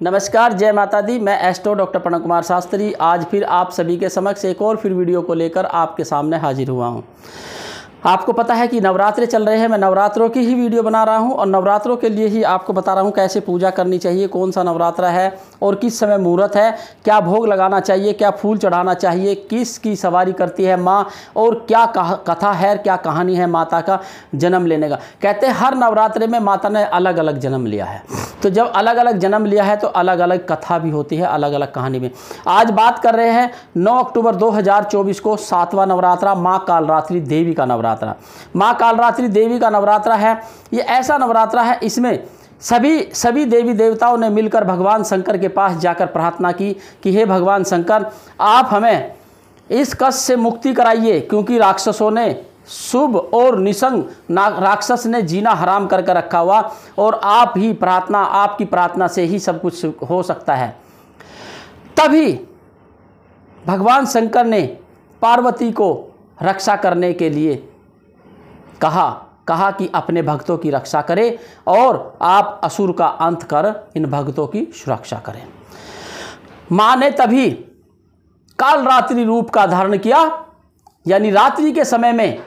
नमस्कार, जय माता दी। मैं एस्ट्रो डॉक्टर प्रणव कुमार शास्त्री आज फिर आप सभी के समक्ष एक और वीडियो को लेकर आपके सामने हाजिर हुआ हूं। आपको पता है कि नवरात्रे चल रहे हैं। मैं नवरात्रों की ही वीडियो बना रहा हूं और नवरात्रों के लिए ही आपको बता रहा हूं कैसे पूजा करनी चाहिए, कौन सा नवरात्रा है और किस समय मुहूर्त है, क्या भोग लगाना चाहिए, क्या फूल चढ़ाना चाहिए, किसकी सवारी करती है माँ और क्या कथा है, क्या कहानी है माता का जन्म लेने का। कहते हैं हर नवरात्रे में माता ने अलग अलग जन्म लिया है, तो जब अलग अलग जन्म लिया है तो अलग अलग कथा भी होती है, अलग अलग कहानी में। आज बात कर रहे हैं 9 अक्टूबर 2024 को 7वां नवरात्रा, माँ कालरात्रि देवी का नवरात्रा। माँ कालरात्रि देवी का नवरात्रा है, ये ऐसा नवरात्रा है, इसमें सभी देवी देवताओं ने मिलकर भगवान शंकर के पास जाकर प्रार्थना की कि हे भगवान शंकर, आप हमें इस कष्ट से मुक्ति कराइए, क्योंकि राक्षसों ने शुभ और निसंग राक्षस ने जीना हराम करके रखा हुआ और आपकी प्रार्थना से ही सब कुछ हो सकता है। तभी भगवान शंकर ने पार्वती को रक्षा करने के लिए कहा कि अपने भक्तों की रक्षा करें और आप असुर का अंत कर इन भक्तों की सुरक्षा करें। माँ ने तभी कालरात्रि रूप का धारण किया, यानी रात्रि के समय में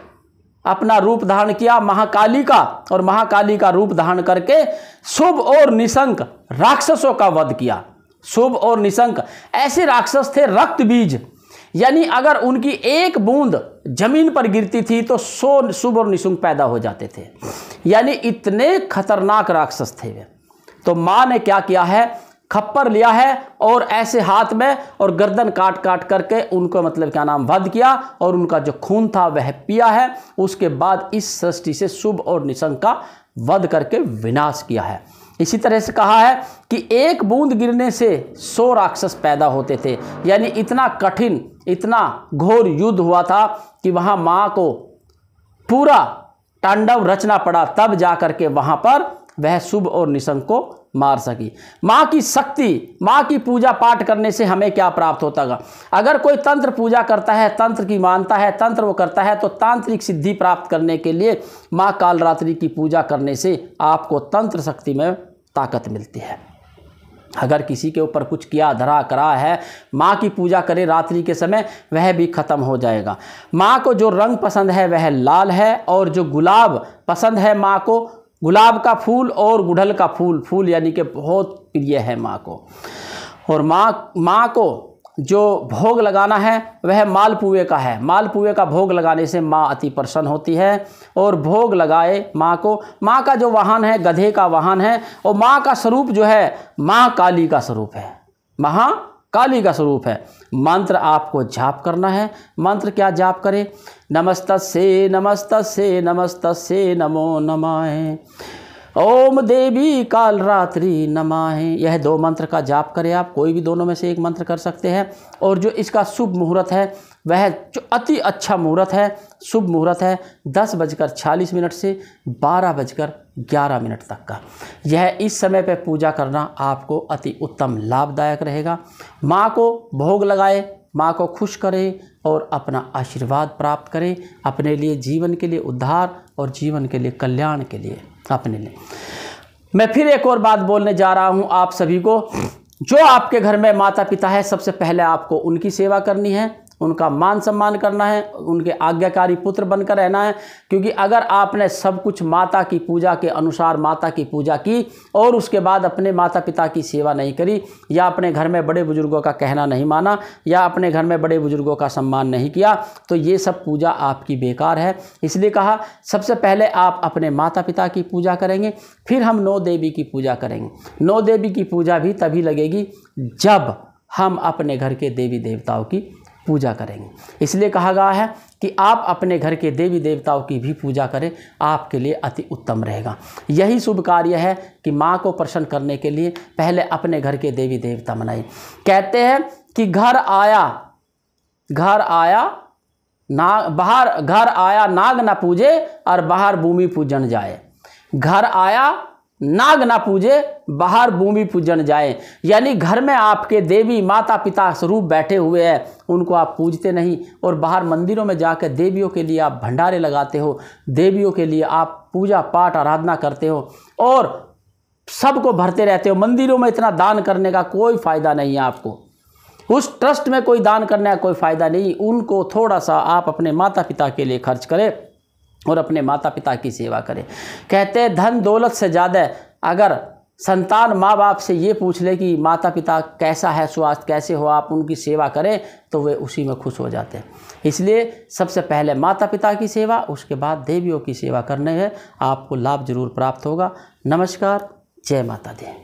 अपना रूप धारण किया महाकाली का, और महाकाली का रूप धारण करके शुभ और निशंक राक्षसों का वध किया। शुभ और निशंक ऐसे राक्षस थे रक्त बीज, यानी अगर उनकी एक बूंद जमीन पर गिरती थी तो 100 शुभ और निशंक पैदा हो जाते थे, यानी इतने खतरनाक राक्षस थे वे। तो माँ ने क्या किया है, खप्पर लिया है और ऐसे हाथ में और गर्दन काट काट करके उनको वध किया और उनका जो खून था वह पिया है। उसके बाद इस सृष्टि से शुभ और निशंक का वध करके विनाश किया है। इसी तरह से कहा है कि एक बूंद गिरने से 100 राक्षस पैदा होते थे, यानी इतना कठिन, इतना घोर युद्ध हुआ था कि वहां मां को पूरा तांडव रचना पड़ा, तब जा करके वहां पर वह शुभ और निशंक को मार सकी। माँ की शक्ति, माँ की पूजा पाठ करने से हमें क्या प्राप्त होता है? अगर कोई तंत्र पूजा करता है, तंत्र की मानता है, तंत्र वो करता है, तो तांत्रिक सिद्धि प्राप्त करने के लिए माँ कालरात्रि की पूजा करने से आपको तंत्र शक्ति में ताकत मिलती है। अगर किसी के ऊपर कुछ किया धरा करा है, माँ की पूजा करे रात्रि के समय, वह भी खत्म हो जाएगा। माँ को जो रंग पसंद है वह लाल है, और जो गुलाब पसंद है माँ को, गुलाब का फूल और गुड़हल का फूल यानी कि बहुत प्रिय है माँ को। और माँ को जो भोग लगाना है वह मालपुए का है। मालपुए का भोग लगाने से माँ अति प्रसन्न होती है। और भोग लगाए माँ को। माँ का जो वाहन है गधे का वाहन है, और माँ का स्वरूप जो है महाकाली का स्वरूप है, महाकाली का स्वरूप है। मंत्र आपको जाप करना है। मंत्र क्या जाप करें? नमस्तस्ये नमस्तस्ये नमस्तस्ये नमो नमः, ओम देवी कालरात्रि नमः। यह 2 मंत्र का जाप करें आप, कोई भी दोनों में से एक मंत्र कर सकते हैं। और जो इसका शुभ मुहूर्त है वह जो अति अच्छा मुहूर्त है, शुभ मुहूर्त है 10:46 से 12:11 तक का। यह इस समय पर पूजा करना आपको अति उत्तम लाभदायक रहेगा। माँ को भोग लगाए, माँ को खुश करें और अपना आशीर्वाद प्राप्त करें, अपने लिए, जीवन के लिए उद्धार और जीवन के लिए कल्याण के लिए अपने लिए। मैं फिर एक और बात बोलने जा रहा हूँ आप सभी को। जो आपके घर में माता पिता है, सबसे पहले आपको उनकी सेवा करनी है, उनका मान सम्मान करना है, उनके आज्ञाकारी पुत्र बनकर रहना है। क्योंकि अगर आपने सब कुछ माता की पूजा के अनुसार माता की पूजा की और उसके बाद अपने माता पिता की सेवा नहीं करी, या अपने घर में बड़े बुजुर्गों का कहना नहीं माना, या अपने घर में बड़े बुजुर्गों का सम्मान नहीं किया, तो ये सब पूजा आपकी बेकार है। इसलिए कहा सबसे पहले आप अपने माता पिता की पूजा करेंगे, फिर हम 9 देवी की पूजा करेंगे। 9 देवी की पूजा भी तभी लगेगी जब हम अपने घर के देवी देवताओं की पूजा करेंगे। इसलिए कहा गया है कि आप अपने घर के देवी देवताओं की भी पूजा करें, आपके लिए अति उत्तम रहेगा। यही शुभ कार्य है कि माँ को प्रसन्न करने के लिए पहले अपने घर के देवी देवता मनाइए। कहते हैं कि घर आया नाग न पूजे और बाहर भूमि पूजन जाए। घर आया नाग ना पूजे, बाहर भूमि पूजन जाए। यानी घर में आपके देवी माता पिता स्वरूप बैठे हुए हैं, उनको आप पूजते नहीं, और बाहर मंदिरों में जाकर देवियों के लिए आप भंडारे लगाते हो, देवियों के लिए आप पूजा पाठ आराधना करते हो, और सबको भरते रहते हो। मंदिरों में इतना दान करने का कोई फ़ायदा नहीं है आपको, उस ट्रस्ट में कोई दान करने का कोई फ़ायदा नहीं। उनको थोड़ा सा आप अपने माता पिता के लिए खर्च करें और अपने माता पिता की सेवा करें। कहते हैं धन दौलत से ज़्यादा अगर संतान माँ बाप से ये पूछ ले कि माता पिता कैसा है, स्वास्थ्य कैसे हो, आप उनकी सेवा करें तो वे उसी में खुश हो जाते हैं। इसलिए सबसे पहले माता पिता की सेवा, उसके बाद देवियों की सेवा करने में आपको लाभ जरूर प्राप्त होगा। नमस्कार, जय माता दी।